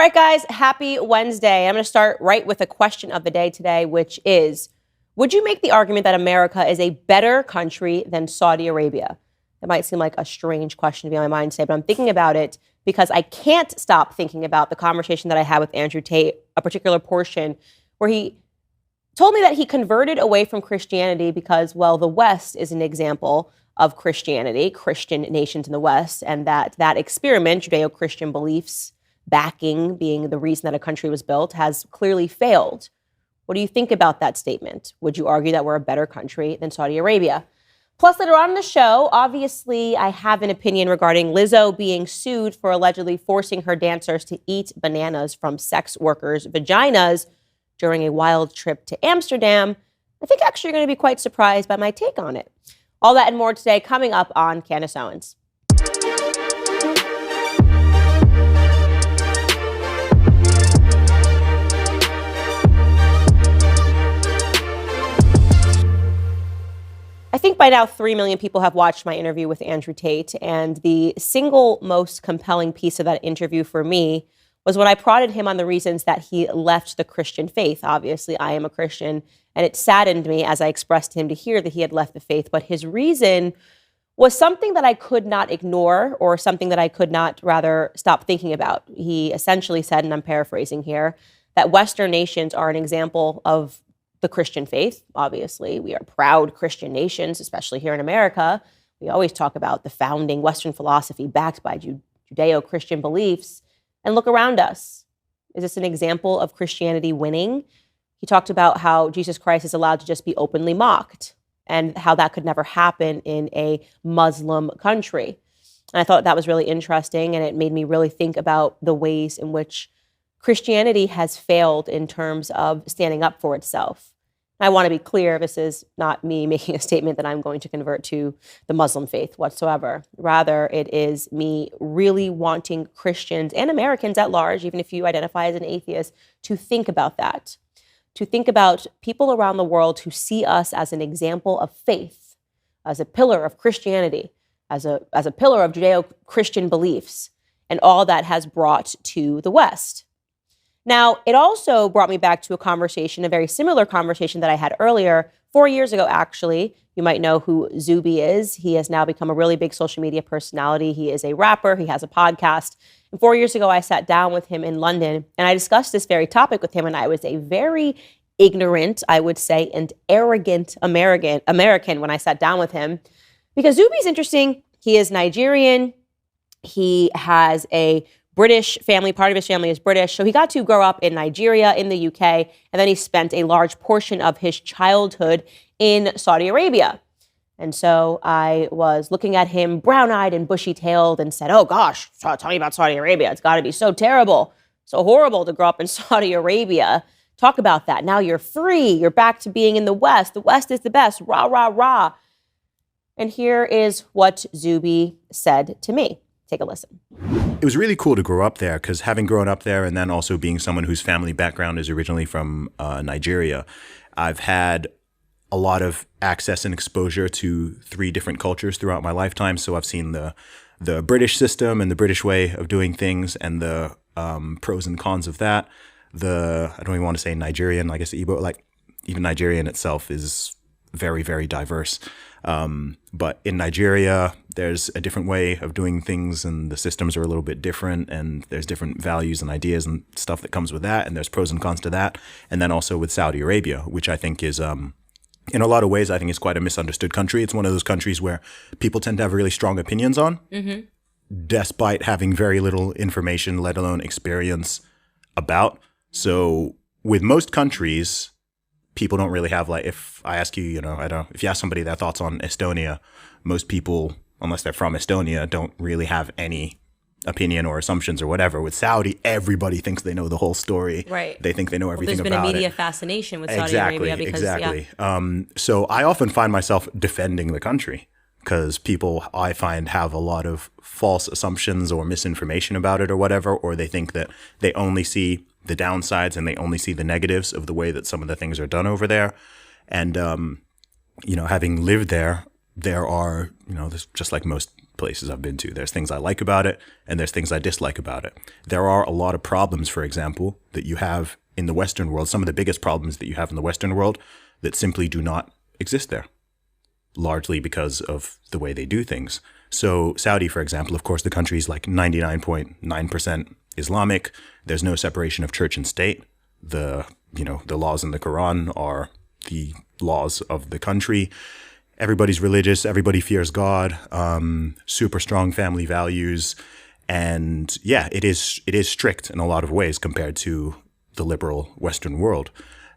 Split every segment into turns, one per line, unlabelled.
right, guys, happy Wednesday. I'm going to start right with a question of the day today, which is, would you make the argument that America is a better country than Saudi Arabia? It might seem like a strange question to be on my mind today, but I'm thinking about it because I can't stop thinking about the conversation that I had with Andrew Tate, a particular portion where he told me that he converted away from Christianity because, well, the West is an example of Christianity, Christian nations in the West, and that experiment, Judeo-Christian beliefs, backing being the reason that a country was built, has clearly failed. What do you think about that statement? Would you argue that we're a better country than Saudi Arabia? Plus, later on in the show, obviously, I have an opinion regarding Lizzo being sued for allegedly forcing her dancers to eat bananas from sex workers' vaginas during a wild trip to Amsterdam. I think actually you're going to be quite surprised by my take on it. All that and more today coming up on Candace Owens. I think by now 3 million people have watched my interview with Andrew Tate, and the single most compelling piece of that interview for me was when I prodded him on the reasons that he left the Christian faith. Obviously, I am a Christian, and it saddened me as I expressed to him to hear that he had left the faith, but his reason was something that I could not ignore or something that I could not rather stop thinking about. He essentially said, and I'm paraphrasing here, that Western nations are an example of the Christian faith. Obviously, we are proud Christian nations, especially here in America. We always talk about the founding Western philosophy backed by Judeo-Christian beliefs. And look around us. Is this an example of Christianity winning? He talked about how Jesus Christ is allowed to just be openly mocked and how that could never happen in a Muslim country. And I thought that was really interesting, and it made me really think about the ways in which Christianity has failed in terms of standing up for itself. I want to be clear, this is not me making a statement that I'm going to convert to the Muslim faith whatsoever. Rather, it is me really wanting Christians and Americans at large, even if you identify as an atheist, to think about that, to think about people around the world who see us as an example of faith, as a pillar of Christianity, as a pillar of Judeo-Christian beliefs, and all that has brought to the West. Now, it also brought me back to a conversation, a very similar conversation that I had earlier, 4 years ago, actually. You might know who Zuby is. He has now become a really big social media personality. He is a rapper. He has a podcast. And 4 years ago, I sat down with him in London, and I discussed this very topic with him, and I was a very ignorant, I would say, and arrogant American when I sat down with him. Because Zuby's interesting. He is Nigerian. He has a British family, part of his family is British. So he got to grow up in Nigeria, in the UK, and then he spent a large portion of his childhood in Saudi Arabia. And so I was looking at him brown-eyed and bushy-tailed and said, oh gosh, tell me about Saudi Arabia. It's got to be so terrible, so horrible to grow up in Saudi Arabia. Talk about that. Now you're free. You're back to being in the West. The West is the best. Rah, rah, rah. And here is what Zuby said to me. Take a listen.
It was really cool to grow up there because having grown up there and then also being someone whose family background is originally from Nigeria, I've had a lot of access and exposure to 3 different cultures throughout my lifetime. So I've seen the British system and the British way of doing things and the pros and cons of that. I don't even want to say Nigerian, I guess Igbo, like even Nigerian itself is very, very diverse. But in Nigeria, there's a different way of doing things and the systems are a little bit different and there's different values and ideas and stuff that comes with that. And there's pros and cons to that. And then also with Saudi Arabia, which I think is, in a lot of ways, I think is quite a misunderstood country. It's one of those countries where people tend to have really strong opinions on, despite having very little information, let alone experience about. So with most countries, people don't really have, like, if I ask you, if you ask somebody their thoughts on Estonia, most people, unless they're from Estonia, don't really have any opinion or assumptions or whatever. With Saudi, everybody thinks they know the whole story.
Right.
They think they know everything about it.
There's been a media fascination with Saudi Arabia because,
Exactly. So I often find myself defending the country because people, I find, have a lot of false assumptions or misinformation about it or whatever, or they think that they only see the downsides and they only see the negatives of the way that some of the things are done over there. And, having lived there, there are, there's just like most places I've been to. There's things I like about it, and there's things I dislike about it. There are a lot of problems, for example, that you have in the Western world, some of the biggest problems that you have in the Western world that simply do not exist there, largely because of the way they do things. So Saudi, for example, of course, the country is like 99.9% Islamic. There's no separation of church and state. The laws in the Quran are the laws of the country. Everybody's religious. Everybody fears God. Super strong family values. And yeah, it is strict in a lot of ways compared to the liberal Western world.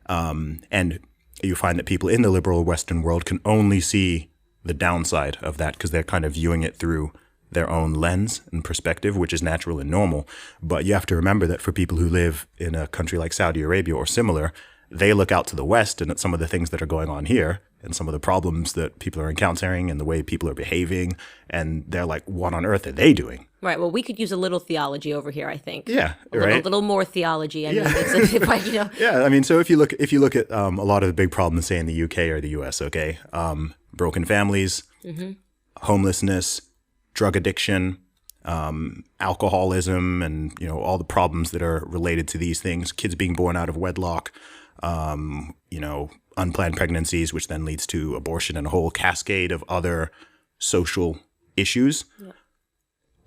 And you find that people in the liberal Western world can only see the downside of that because they're kind of viewing it through their own lens and perspective, which is natural and normal. But you have to remember that for people who live in a country like Saudi Arabia or similar, they look out to the West and at some of the things that are going on here and some of the problems that people are encountering and the way people are behaving. And they're like, what on earth are they doing?
Right. Well, we could use a little theology over here, I think.
Yeah.
A little more theology. I mean, it's
Yeah. I mean, so if you look at a lot of the big problems, say in the UK or the US, okay, broken families, homelessness, drug addiction, alcoholism, and all the problems that are related to these things. Kids being born out of wedlock, unplanned pregnancies, which then leads to abortion and a whole cascade of other social issues. Yeah.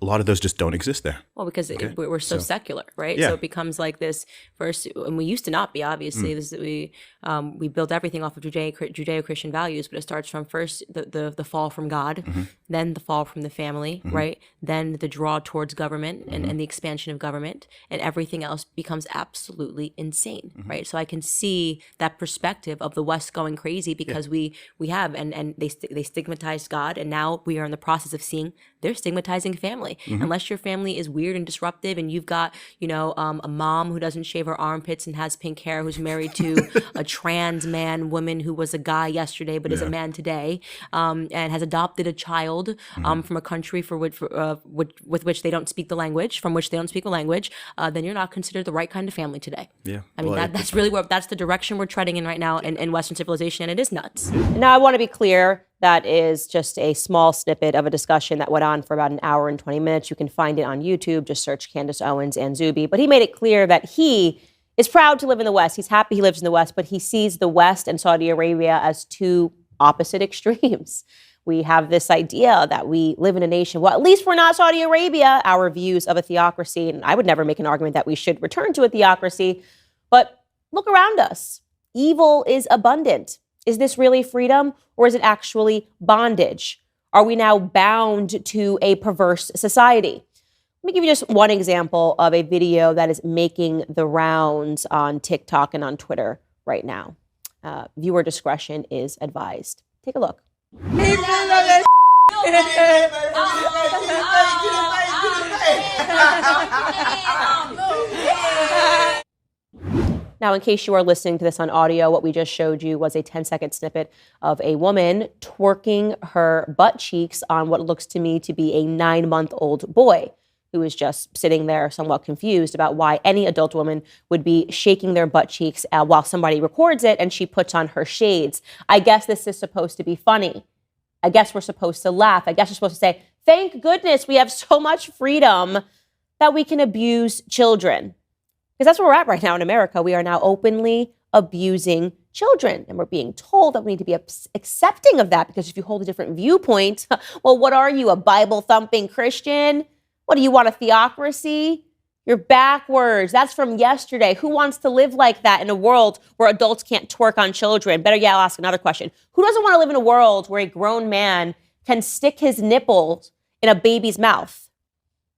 A lot of those just don't exist there.
Well, because we're so secular, right?
Yeah.
So it becomes like this first, and we used to not be, obviously. This we built everything off of Judeo-Christian values, but it starts from first the fall from God, then the fall from the family, right? Then the draw towards government and the expansion of government, and everything else becomes absolutely insane, right? So I can see that perspective of the West going crazy because we have, and they stigmatized God, and now we are in the process of seeing they're stigmatizing family. Unless your family is weird and disruptive and you've got, a mom who doesn't shave her armpits and has pink hair who's married to a trans woman who was a guy yesterday but is a man today, and has adopted a child from a country with which they don't speak the language, then you're not considered the right kind of family today.
Yeah.
I mean, that's really that's the direction we're treading in right now in Western civilization, and it is nuts. Now, I want to be clear. That is just a small snippet of a discussion that went on for about an hour and 20 minutes. You can find it on YouTube. Just search Candace Owens and Zuby. But he made it clear that he is proud to live in the West. He's happy he lives in the West, but he sees the West and Saudi Arabia as two opposite extremes. We have this idea that we live in a nation, well, at least we're not Saudi Arabia, our views of a theocracy. And I would never make an argument that we should return to a theocracy. But look around us. Evil is abundant. Is this really freedom, or is it actually bondage? Are we now bound to a perverse society? Let me give you just one example of a video that is making the rounds on TikTok and on Twitter right now. Viewer discretion is advised. Take a look. Now, in case you are listening to this on audio, what we just showed you was a 10-second snippet of a woman twerking her butt cheeks on what looks to me to be a 9-month-old boy who is just sitting there somewhat confused about why any adult woman would be shaking their butt cheeks while somebody records it and she puts on her shades. I guess this is supposed to be funny. I guess we're supposed to laugh. I guess we're supposed to say, thank goodness we have so much freedom that we can abuse children. Because that's where we're at right now in America. We are now openly abusing children. And we're being told that we need to be accepting of that because if you hold a different viewpoint, well, what are you, a Bible-thumping Christian? What do you want, a theocracy? You're backwards. That's from yesterday. Who wants to live like that in a world where adults can't twerk on children? Better yet, I'll ask another question. Who doesn't want to live in a world where a grown man can stick his nipples in a baby's mouth?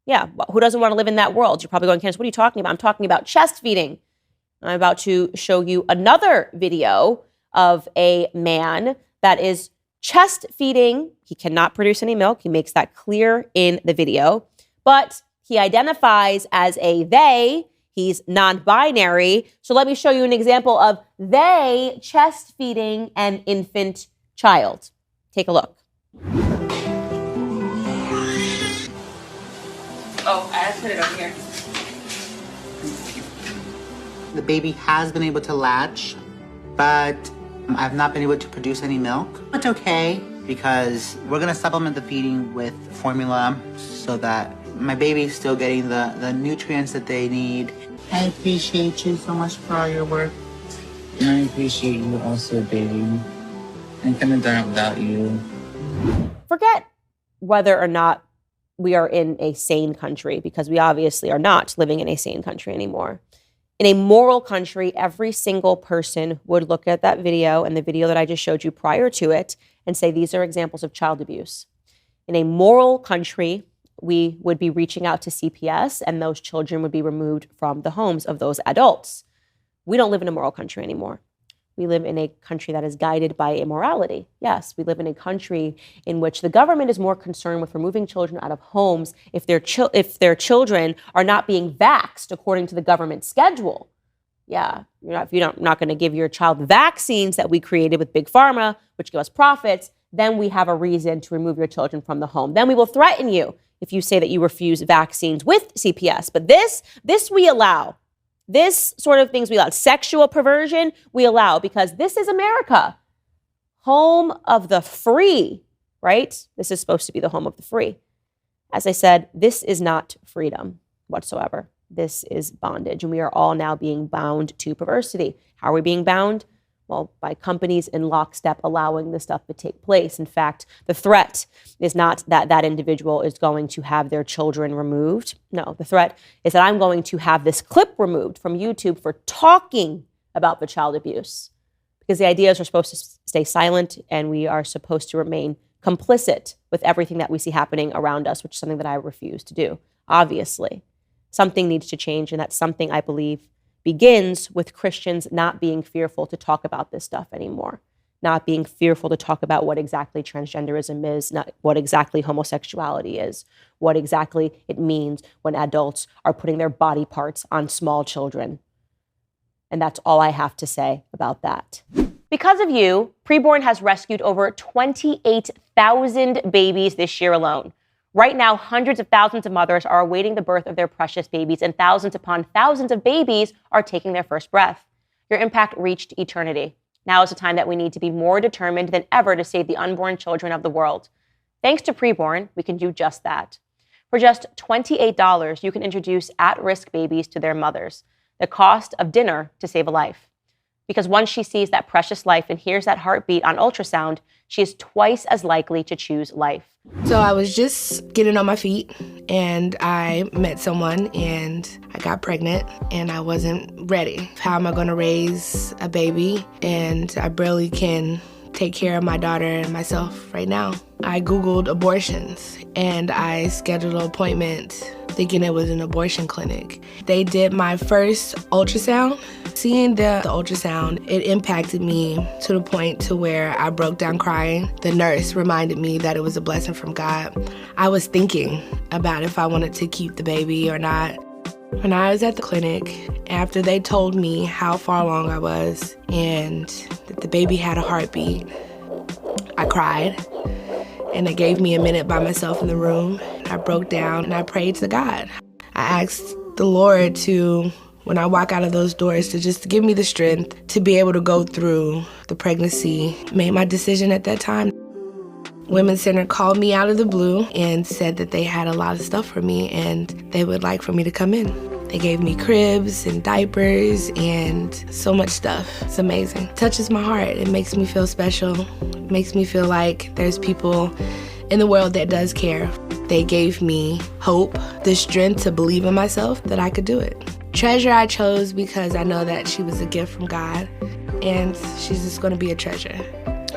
Yeah, who doesn't want to live in that world? You're probably going, Candace, what are you talking about? I'm talking about chest feeding. I'm about to show you another video of a man that is chest feeding. He cannot produce any milk. He makes that clear in the video. But he identifies as a they. He's non-binary. So let me show you an example of they chest feeding an infant child. Take a look.
Oh, I have to put it over here.
The baby has been able to latch, but I've not been able to produce any milk. It's okay. because we're gonna supplement the feeding with formula so that my baby's still getting the nutrients that they need. I appreciate you so much for all your work.
And I appreciate you also, baby. I couldn't have done it without you.
Forget whether or not we are in a sane country, because we obviously are not living in a sane country anymore. In a moral country, every single person would look at that video and the video that I just showed you prior to it and say, these are examples of child abuse. In a moral country, we would be reaching out to CPS and those children would be removed from the homes of those adults. We don't live in a moral country anymore. We live in a country that is guided by immorality. Yes, we live in a country in which the government is more concerned with removing children out of homes if their children are not being vaxxed according to the government schedule. Yeah, if you're not going to give your child vaccines that we created with Big Pharma, which give us profits, then we have a reason to remove your children from the home. Then we will threaten you if you say that you refuse vaccines with CPS. But this we allow. This sort of things we allow. Sexual perversion, we allow, because this is America, home of the free, right? This is supposed to be the home of the free. As I said, this is not freedom whatsoever. This is bondage, and we are all now being bound to perversity. How are we being bound? Well, by companies in lockstep allowing this stuff to take place. In fact, the threat is not that that individual is going to have their children removed. No, the threat is that I'm going to have this clip removed from YouTube for talking about the child abuse. Because the idea is we're supposed to stay silent and we are supposed to remain complicit with everything that we see happening around us, which is something that I refuse to do, obviously. Something needs to change, and that's something I believe begins with Christians not being fearful to talk about this stuff anymore, not being fearful to talk about what exactly transgenderism is, not what exactly homosexuality is, what exactly it means when adults are putting their body parts on small children. And that's all I have to say about that. Because of you, Preborn has rescued over 28,000 babies this year alone. Right now, hundreds of thousands of mothers are awaiting the birth of their precious babies, and thousands upon thousands of babies are taking their first breath. Your impact reached eternity. Now is a time that we need to be more determined than ever to save the unborn children of the world. Thanks to Preborn, we can do just that. For just $28, you can introduce at-risk babies to their mothers, the cost of dinner to save a life. Because once she sees that precious life and hears that heartbeat on ultrasound, she is twice as likely to choose life.
So I was just getting on my feet and I met someone and I got pregnant and I wasn't ready. How am I going to raise a baby? And I barely can take care of my daughter and myself right now. I Googled abortions and I scheduled an appointment thinking it was an abortion clinic. They did my first ultrasound. Seeing the ultrasound, it impacted me to the point to where I broke down crying. The nurse reminded me that it was a blessing from God. I was thinking about if I wanted to keep the baby or not. When I was at the clinic, after they told me how far along I was and that the baby had a heartbeat, I cried. And they gave me a minute by myself in the room. I broke down and I prayed to God. I asked the Lord to, when I walk out of those doors, to just give me the strength to be able to go through the pregnancy. Made my decision at that time. Women's Center called me out of the blue and said that they had a lot of stuff for me and they would like for me to come in. They gave me cribs and diapers and so much stuff. It's amazing. It touches my heart. It makes me feel special. It makes me feel like there's people in the world that does care. They gave me hope, the strength to believe in myself that I could do it. Treasure I chose because I know that she was a gift from God and she's just going to be a treasure.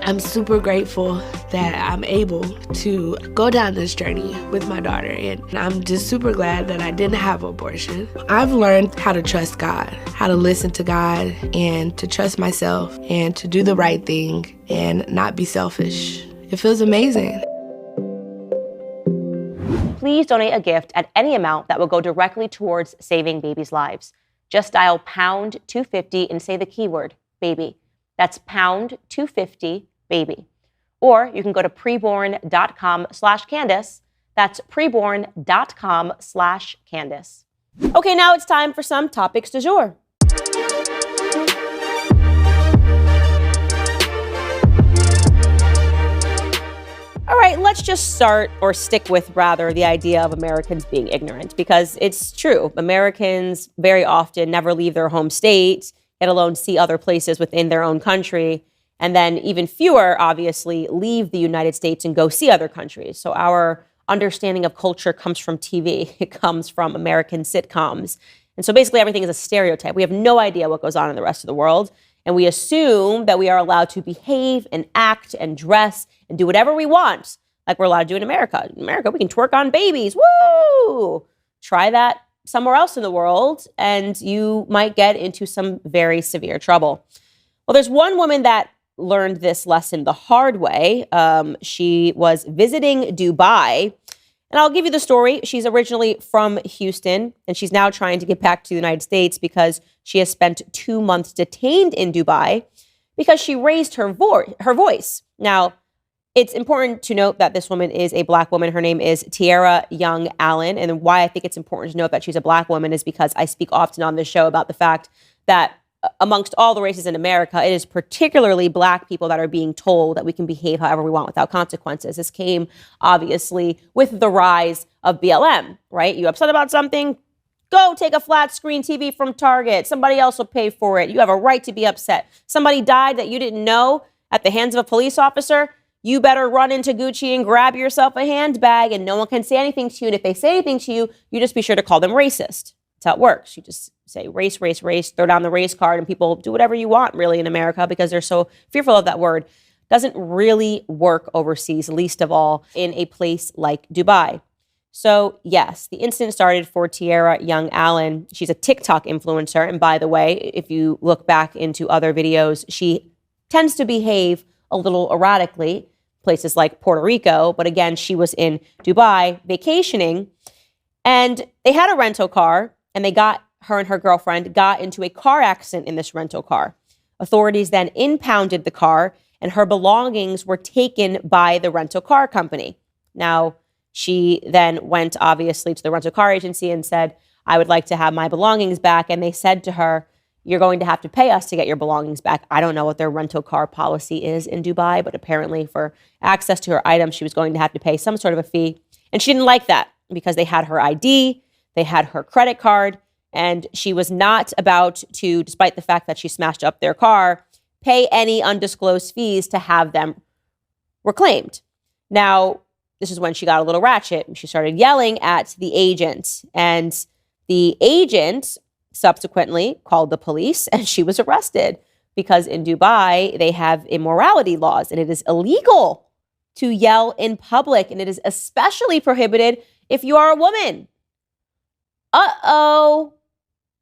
I'm super grateful that I'm able to go down this journey with my daughter, and I'm just super glad that I didn't have an abortion. I've learned how to trust God, how to listen to God, and to trust myself, and to do the right thing, and not be selfish. It feels amazing.
Please donate a gift at any amount that will go directly towards saving babies' lives. Just dial pound 250 and say the keyword, baby. That's pound 250, baby. Or you can go to preborn.com/Candace. That's preborn.com/Candace. Okay, now it's time for some topics du jour. All right, let's just start, or stick with rather, the idea of Americans being ignorant, because it's true. Americans very often never leave their home state, let alone see other places within their own country. And then even fewer, obviously, leave the United States and go see other countries. So our understanding of culture comes from TV. It comes from American sitcoms. And so basically everything is a stereotype. We have no idea what goes on in the rest of the world. And we assume that we are allowed to behave and act and dress and do whatever we want, like we're allowed to do in America. In America, we can twerk on babies. Woo! Try that somewhere else in the world, and you might get into some very severe trouble. Well, there's one woman that learned this lesson the hard way. She was visiting Dubai. And I'll give you the story. She's originally from Houston, and she's now trying to get back to the United States because she has spent 2 months detained in Dubai because she raised her voice. Now, it's important to note that this woman is a Black woman. Her name is Tiara Young Allen. And why I think it's important to note that she's a Black woman is because I speak often on this show about the fact that amongst all the races in America, it is particularly Black people that are being told that we can behave however we want without consequences. This came, obviously, with the rise of BLM, right? You upset about something? Go take a flat screen TV from Target. Somebody else will pay for it. You have a right to be upset. Somebody died that you didn't know at the hands of a police officer. You better run into Gucci and grab yourself a handbag, and no one can say anything to you. And if they say anything to you, you just be sure to call them racist. That's how it works. You just say race, race, race, throw down the race card, and people do whatever you want, really, in America because they're so fearful of that word. Doesn't really work overseas, least of all in a place like Dubai. So, yes, the incident started for Tiara Young Allen. She's a TikTok influencer. And by the way, if you look back into other videos, she tends to behave a little erratically, places like Puerto Rico. But again, she was in Dubai vacationing, and they had a rental car, and her and her girlfriend got into a car accident in this rental car. Authorities then impounded the car, and her belongings were taken by the rental car company. Now, she then went, obviously, to the rental car agency and said, I would like to have my belongings back. And they said to her, you're going to have to pay us to get your belongings back. I don't know what their rental car policy is in Dubai, but apparently for access to her items, she was going to have to pay some sort of a fee. And she didn't like that because they had her ID, they had her credit card, and she was not about to, despite the fact that she smashed up their car, pay any undisclosed fees to have them reclaimed. Now, this is when she got a little ratchet. She started yelling at the agent, and the agent subsequently called the police, and she was arrested because in Dubai, they have immorality laws, and it is illegal to yell in public, and it is especially prohibited if you are a woman. Uh-oh.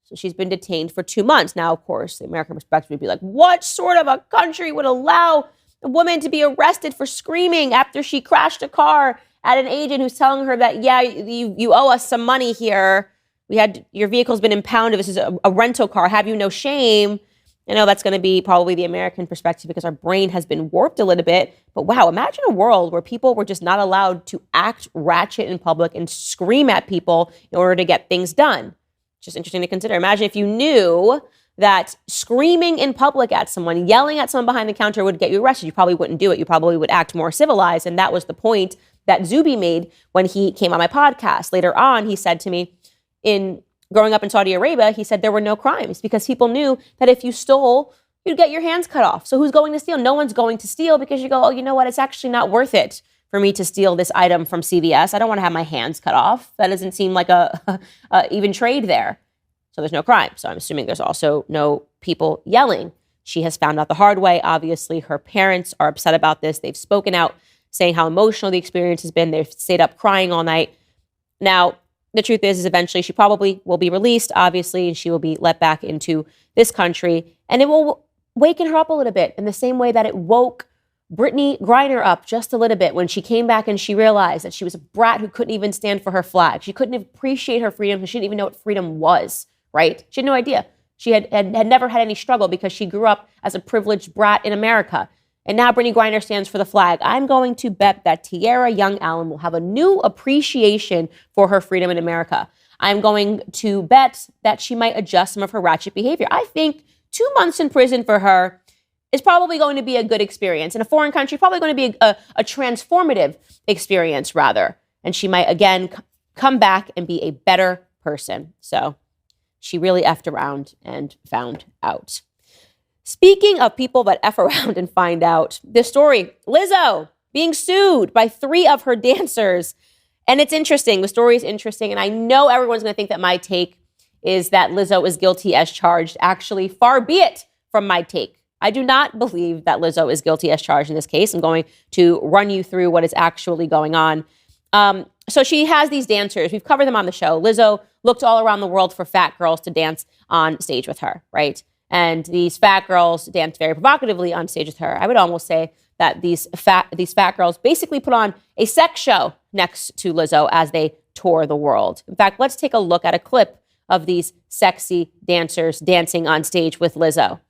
So she's been detained for 2 months. Now, of course, the American perspective would be like, what sort of a country would allow a woman to be arrested for screaming after she crashed a car at an agent who's telling her that, yeah, you owe us some money here. Your vehicle's been impounded. This is a rental car. Have you no shame? I know that's going to be probably the American perspective because our brain has been warped a little bit. But wow, imagine a world where people were just not allowed to act ratchet in public and scream at people in order to get things done. Just interesting to consider. Imagine if you knew that screaming in public at someone, yelling at someone behind the counter would get you arrested. You probably wouldn't do it. You probably would act more civilized. And that was the point that Zuby made when he came on my podcast. Later on, he said to me, in growing up in Saudi Arabia, he said there were no crimes because people knew that if you stole, you'd get your hands cut off. So who's going to steal? No one's going to steal because you go, oh, you know what? It's actually not worth it for me to steal this item from CVS. I don't want to have my hands cut off. That doesn't seem like a even trade there. So there's no crime. So I'm assuming there's also no people yelling. She has found out the hard way. Obviously, her parents are upset about this. They've spoken out saying how emotional the experience has been. They've stayed up crying all night. Now, the truth is eventually she probably will be released, obviously, and she will be let back into this country. And it will waken her up a little bit in the same way that it woke Brittany Griner up just a little bit when she came back and she realized that she was a brat who couldn't even stand for her flag. She couldn't appreciate her freedom because she didn't even know what freedom was, right? She had no idea. She had never had any struggle because she grew up as a privileged brat in America. And now Brittany Griner stands for the flag. I'm going to bet that Tiara Young Allen will have a new appreciation for her freedom in America. I'm going to bet that she might adjust some of her ratchet behavior. I think 2 months in prison for her is probably going to be a good experience. In a foreign country, probably going to be a transformative experience, rather. And she might, again, come back and be a better person. So she really effed around and found out. Speaking of people that F around and find out, this story, Lizzo being sued by 3 of her dancers. And it's interesting. The story is interesting. And I know everyone's going to think that my take is that Lizzo is guilty as charged. Actually, far be it from my take. I do not believe that Lizzo is guilty as charged in this case. I'm going to run you through what is actually going on. So she has these dancers. We've covered them on the show. Lizzo looked all around the world for fat girls to dance on stage with her, right? And these fat girls danced very provocatively on stage with her. I would almost say that these fat girls basically put on a sex show next to Lizzo as they tour the world. In fact, let's take a look at a clip of these sexy dancers dancing on stage with Lizzo.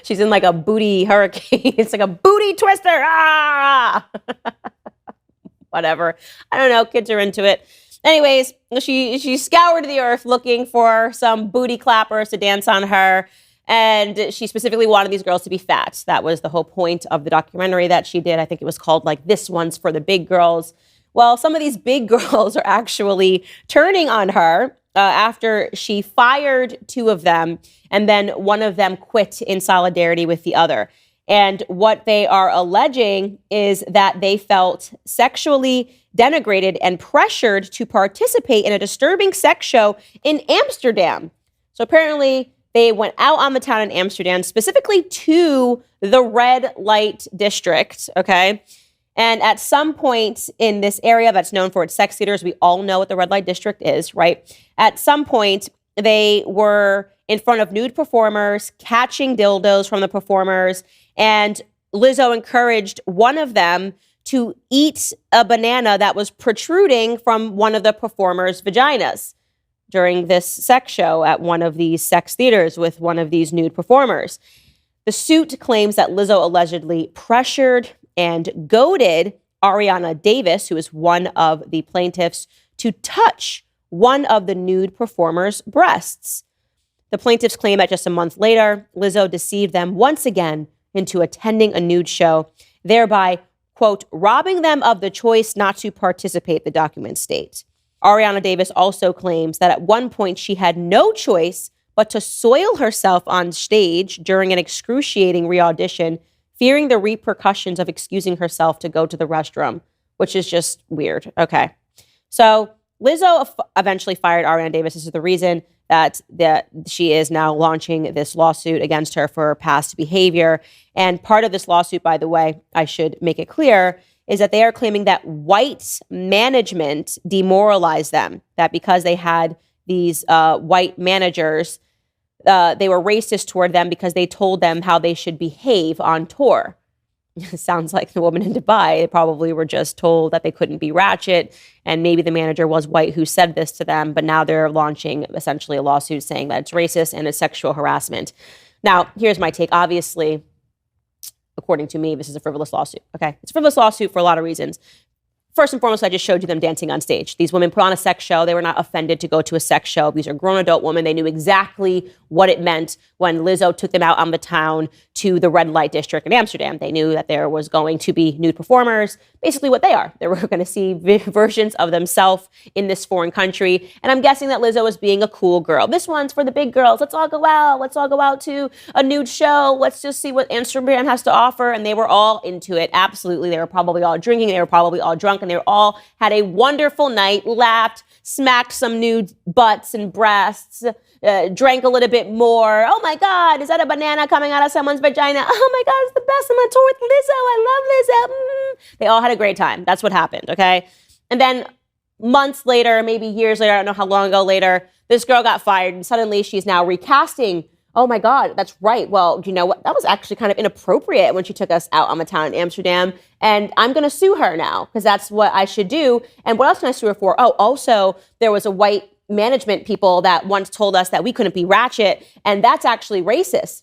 She's in like a booty hurricane. It's like a booty twister. Ah! Whatever. I don't know. Kids are into it. Anyways, she scoured the earth looking for some booty clappers to dance on her. And she specifically wanted these girls to be fat. That was the whole point of the documentary that she did. I think it was called like This One's for the Big Girls. Well, some of these big girls are actually turning on her after she fired 2 of them, and then one of them quit in solidarity with the other. And what they are alleging is that they felt sexually denigrated and pressured to participate in a disturbing sex show in Amsterdam. So apparently they went out on the town in Amsterdam, specifically to the red light district, okay? And at some point in this area that's known for its sex theaters, we all know what the red light district is, right? At some point, they were in front of nude performers, catching dildos from the performers, and Lizzo encouraged one of them to eat a banana that was protruding from one of the performers' vaginas during this sex show at one of these sex theaters with one of these nude performers. The suit claims that Lizzo allegedly pressured and goaded Ariana Davis, who is one of the plaintiffs, to touch one of the nude performer's breasts. The plaintiffs claim that just a month later, Lizzo deceived them once again into attending a nude show, thereby, quote, robbing them of the choice not to participate, the documents state. Ariana Davis also claims that at one point she had no choice but to soil herself on stage during an excruciating re-audition, fearing the repercussions of excusing herself to go to the restroom, which is just weird. Okay. So Lizzo eventually fired Ariana Davis. This is the reason that she is now launching this lawsuit against her for past behavior. And part of this lawsuit, by the way, I should make it clear, is that they are claiming that white management demoralized them, that because they had these white managers, they were racist toward them because they told them how they should behave on tour. It sounds like the woman in Dubai, they probably were just told that they couldn't be ratchet, and maybe the manager was white who said this to them, but now they're launching essentially a lawsuit saying that it's racist and it's sexual harassment. Now, here's my take. Obviously, according to me, this is a frivolous lawsuit, okay? It's a frivolous lawsuit for a lot of reasons. First and foremost, I just showed you them dancing on stage. These women put on a sex show. They were not offended to go to a sex show. These are grown adult women. They knew exactly what it meant when Lizzo took them out on the town to the red light district in Amsterdam. They knew that there was going to be nude performers, basically what they are. They were going to see versions of themselves in this foreign country. And I'm guessing that Lizzo was being a cool girl. This one's for the big girls. Let's all go out. Let's all go out to a nude show. Let's just see what Amsterdam has to offer. And they were all into it. Absolutely. They were probably all drinking. They were probably all drunk. And they all had a wonderful night, laughed, smacked some nude butts and breasts, drank a little bit more. Oh my God, is that a banana coming out of someone's vagina? Oh my God, it's the best. I'm on tour with Lizzo. I love Lizzo. They all had a great time. That's what happened, okay? And then months later, maybe years later, I don't know how long ago later, this girl got fired and suddenly she's now recasting. Oh my God, that's right. Well, you know what? That was actually kind of inappropriate when she took us out on the town in Amsterdam. And I'm going to sue her now because that's what I should do. And what else can I sue her for? Oh, also, there was a white management people that once told us that we couldn't be ratchet. And that's actually racist.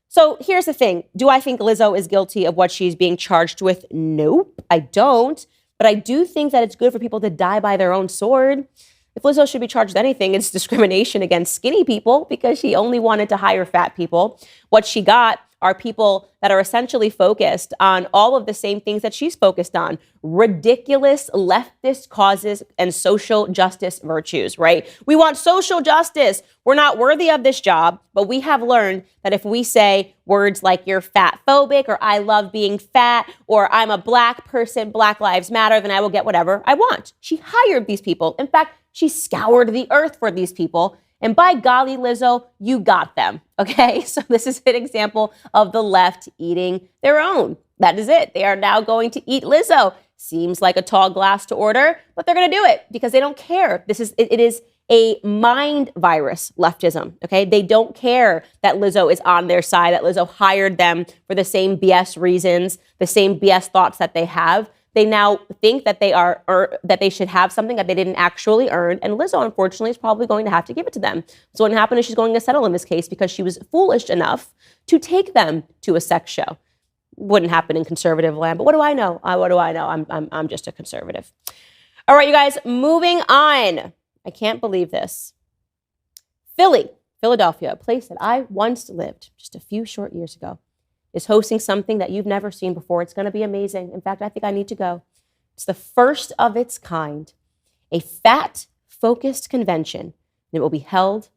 So here's the thing. Do I think Lizzo is guilty of what she's being charged with? Nope, I don't. But I do think that it's good for people to die by their own sword. If Lizzo should be charged with anything, it's discrimination against skinny people because she only wanted to hire fat people. What she got are people that are essentially focused on all of the same things that she's focused on: ridiculous leftist causes and social justice virtues, right? We want social justice. We're not worthy of this job, but we have learned that if we say words like "you're fat phobic" or "I love being fat" or "I'm a black person, Black Lives Matter," then I will get whatever I want. She hired these people. In fact, she scoured the earth for these people. And by golly, Lizzo, you got them, okay? So this is an example of the left eating their own. That is it. They are now going to eat Lizzo. Seems like a tall glass to order, but they're going to do it because they don't care. It is a mind virus, leftism, okay? They don't care that Lizzo is on their side, that Lizzo hired them for the same BS reasons, the same BS thoughts that they have. They now think that that they should have something that they didn't actually earn. And Lizzo, unfortunately, is probably going to have to give it to them. So what happened is she's going to settle in this case because she was foolish enough to take them to a sex show. Wouldn't happen in conservative land, but what do I know? What do I know? I'm just a conservative. All right, you guys, moving on. I can't believe this. Philadelphia, a place that I once lived just a few short years ago, is hosting something that you've never seen before. It's going to be amazing. In fact, I think I need to go. It's the first of its kind, a fat-focused convention, and it will be held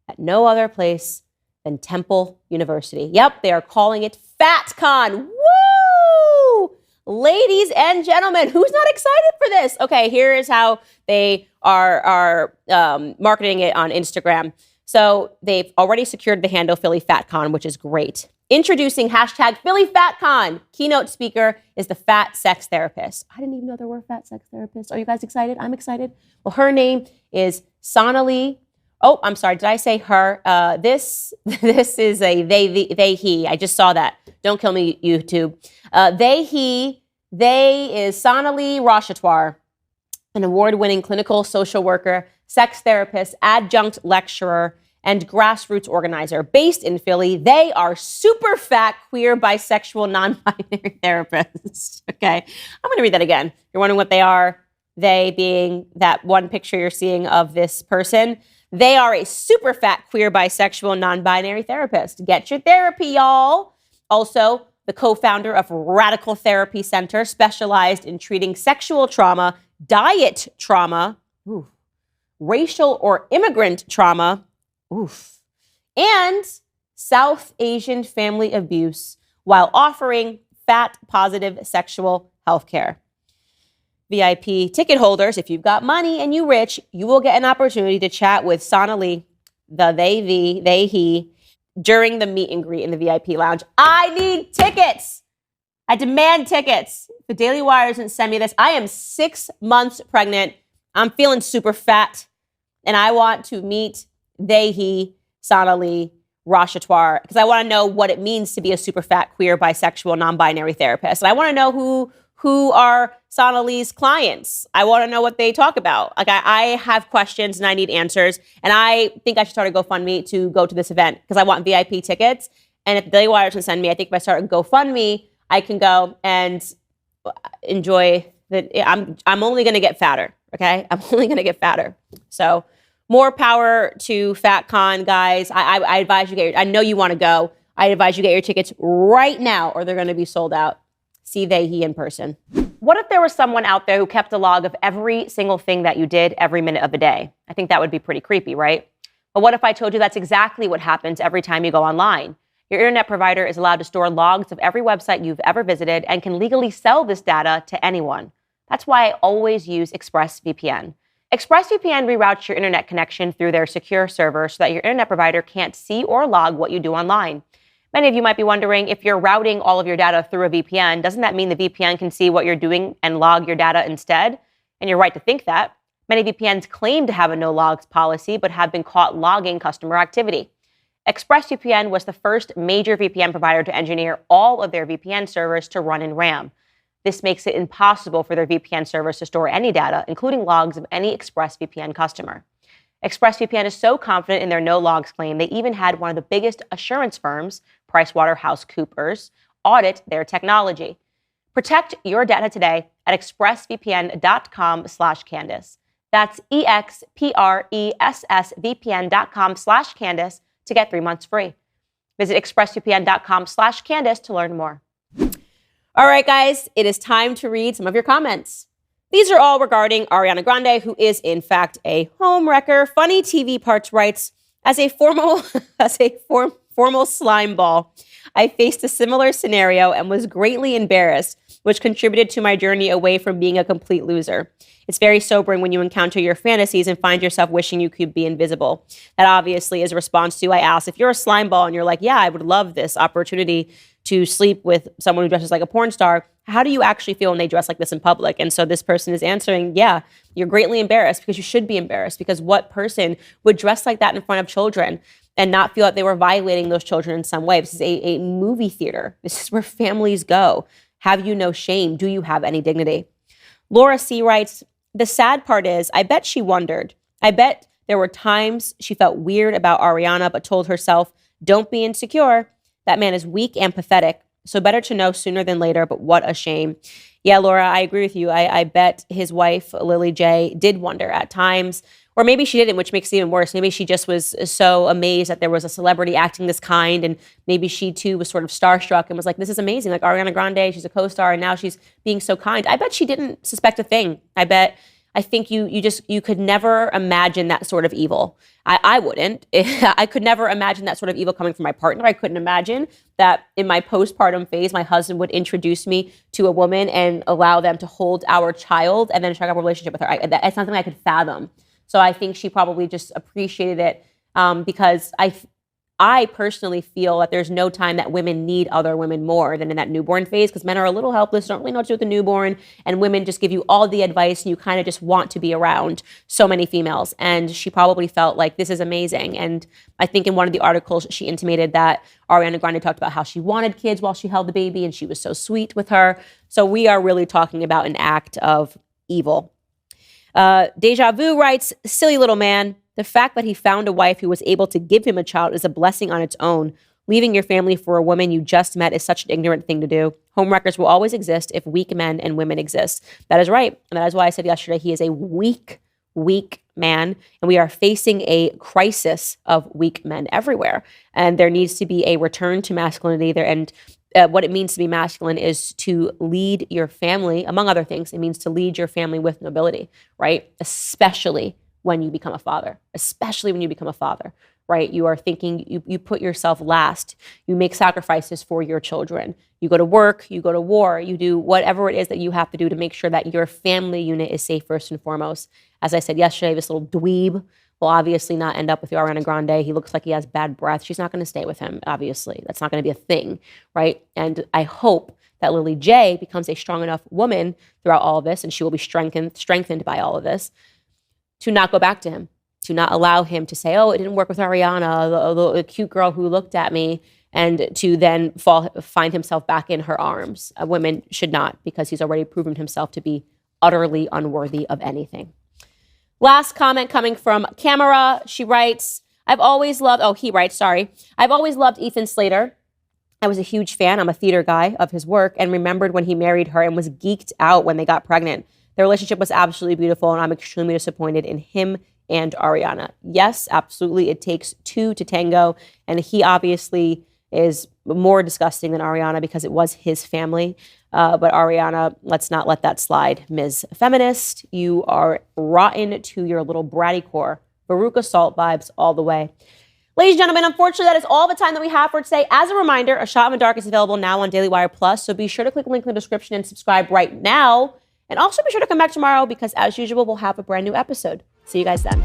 at no other place than Temple University. Yep, they are calling it FatCon. Woo! Ladies and gentlemen, who's not excited for this? Okay, here is how they are marketing it on Instagram. So they've already secured the handle Philly FatCon, which is great. Introducing hashtag PhillyFatCon. Keynote speaker is the fat sex therapist. I didn't even know there were fat sex therapists. Are you guys excited? I'm excited. Well, her name is Sonali. Oh, I'm sorry. Did I say her? This is a they, he. I just saw that. Don't kill me, YouTube. They is Sonali Rashitwar, an award-winning clinical social worker, sex therapist, adjunct lecturer, and grassroots organizer based in Philly. They are super fat, queer, bisexual, non-binary therapists. Okay, I'm going to read that again. You're wondering what they are? They being that one picture you're seeing of this person. They are a super fat, queer, bisexual, non-binary therapist. Get your therapy, y'all. Also, the co-founder of Radical Therapy Center, specialized in treating sexual trauma, diet trauma, racial or immigrant trauma, and South Asian family abuse while offering fat-positive sexual health care. VIP ticket holders, if you've got money and you rich, you will get an opportunity to chat with Sonali, he, during the meet and greet in the VIP lounge. I need tickets. I demand tickets. The Daily Wire doesn't send me this. I am 6 months pregnant. I'm feeling super fat, and I want to meet he, Sonali Rashitwar, because I want to know what it means to be a super fat, queer, bisexual, non-binary therapist. And I want to know who are Sonali's clients. I want to know what they talk about. Like I have questions and I need answers. And I think I should start a GoFundMe to go to this event because I want VIP tickets. And if Daily Wire doesn't send me, I think if I start a GoFundMe, I can go and enjoy I'm only going to get fatter. Okay, I'm only going to get fatter. So more power to FatCon, guys. I advise you I know you want to go. I advise you get your tickets right now or they're going to be sold out. See he in person. What if there was someone out there who kept a log of every single thing that you did every minute of the day? I think that would be pretty creepy, right? But what if I told you that's exactly what happens every time you go online? Your internet provider is allowed to store logs of every website you've ever visited and can legally sell this data to anyone. That's why I always use ExpressVPN. ExpressVPN reroutes your internet connection through their secure server so that your internet provider can't see or log what you do online. Many of you might be wondering, if you're routing all of your data through a VPN, doesn't that mean the VPN can see what you're doing and log your data instead? And you're right to think that. Many VPNs claim to have a no logs policy, but have been caught logging customer activity. ExpressVPN was the first major VPN provider to engineer all of their VPN servers to run in RAM. This makes it impossible for their VPN servers to store any data, including logs of any ExpressVPN customer. ExpressVPN is so confident in their no logs claim, they even had one of the biggest assurance firms, PricewaterhouseCoopers, audit their technology. Protect your data today at expressvpn.com/Candace. That's expressvpn.com/Candace to get 3 months free. Visit expressvpn.com/Candace to learn more. All right, guys, it is time to read some of your comments. These are all regarding Ariana Grande, who is in fact a homewrecker. Funny TV Parts writes, as a formal slime ball, I faced a similar scenario and was greatly embarrassed, which contributed to my journey away from being a complete loser. It's very sobering when you encounter your fantasies and find yourself wishing you could be invisible. That obviously is a response to, I asked, if you're a slime ball and you're like, yeah, I would love this opportunity to sleep with someone who dresses like a porn star, how do you actually feel when they dress like this in public? And so this person is answering, yeah, you're greatly embarrassed, because you should be embarrassed, because what person would dress like that in front of children and not feel that they were violating those children in some way? This is a movie theater. This is where families go. Have you no shame? Do you have any dignity? Laura C. writes, the sad part is, I bet she wondered. I bet there were times she felt weird about Ariana, but told herself, don't be insecure. That man is weak and pathetic. So better to know sooner than later, but what a shame. Yeah, Laura, I agree with you. I bet his wife, Lily J, did wonder at times, or maybe she didn't, which makes it even worse. Maybe she just was so amazed that there was a celebrity acting this kind, and maybe she too was sort of starstruck and was like, this is amazing. Like Ariana Grande, she's a co-star, and now she's being so kind. I bet she didn't suspect a thing. I think you could never imagine that sort of evil. I wouldn't. I could never imagine that sort of evil coming from my partner. I couldn't imagine that in my postpartum phase, my husband would introduce me to a woman and allow them to hold our child and then strike up a relationship with her. That's something I could fathom. So I think she probably just appreciated it because I personally feel that there's no time that women need other women more than in that newborn phase, because men are a little helpless, don't really know what to do with the newborn, and women just give you all the advice and you kind of just want to be around so many females. And she probably felt like, this is amazing. And I think in one of the articles, she intimated that Ariana Grande talked about how she wanted kids while she held the baby and she was so sweet with her. So we are really talking about an act of evil. Deja Vu writes, silly little man. The fact that he found a wife who was able to give him a child is a blessing on its own. Leaving your family for a woman you just met is such an ignorant thing to do. Homewreckers will always exist if weak men and women exist. That is right. And that is why I said yesterday, he is a weak man. And we are facing a crisis of weak men everywhere. And there needs to be a return to masculinity there. And what it means to be masculine is to lead your family, among other things. It means to lead your family with nobility, right? Especially when you become a father, right? You are thinking, you put yourself last. You make sacrifices for your children. You go to work, you go to war, you do whatever it is that you have to do to make sure that your family unit is safe first and foremost. As I said yesterday, this little dweeb will obviously not end up with Ariana Grande. He looks like he has bad breath. She's not going to stay with him, obviously. That's not going to be a thing, right? And I hope that Lily J becomes a strong enough woman throughout all of this, and she will be strengthened by all of this, to not go back to him, to not allow him to say, oh, it didn't work with Ariana, the cute girl who looked at me, and to then find himself back in her arms. Women should not, because he's already proven himself to be utterly unworthy of anything. Last comment coming from Camera. She writes, I've always loved Ethan Slater. I was a huge fan. I'm a theater guy of his work, and remembered when he married her and was geeked out when they got pregnant. Their relationship was absolutely beautiful, and I'm extremely disappointed in him and Ariana. Yes, absolutely. It takes two to tango, and he obviously is more disgusting than Ariana because it was his family. But Ariana, let's not let that slide. Ms. Feminist, you are rotten to your little bratty core. Veruca Salt vibes all the way. Ladies and gentlemen, unfortunately, that is all the time that we have for today. As a reminder, A Shot in the Dark is available now on Daily Wire Plus, so be sure to click the link in the description and subscribe right now. And also be sure to come back tomorrow because, as usual, we'll have a brand new episode. See you guys then.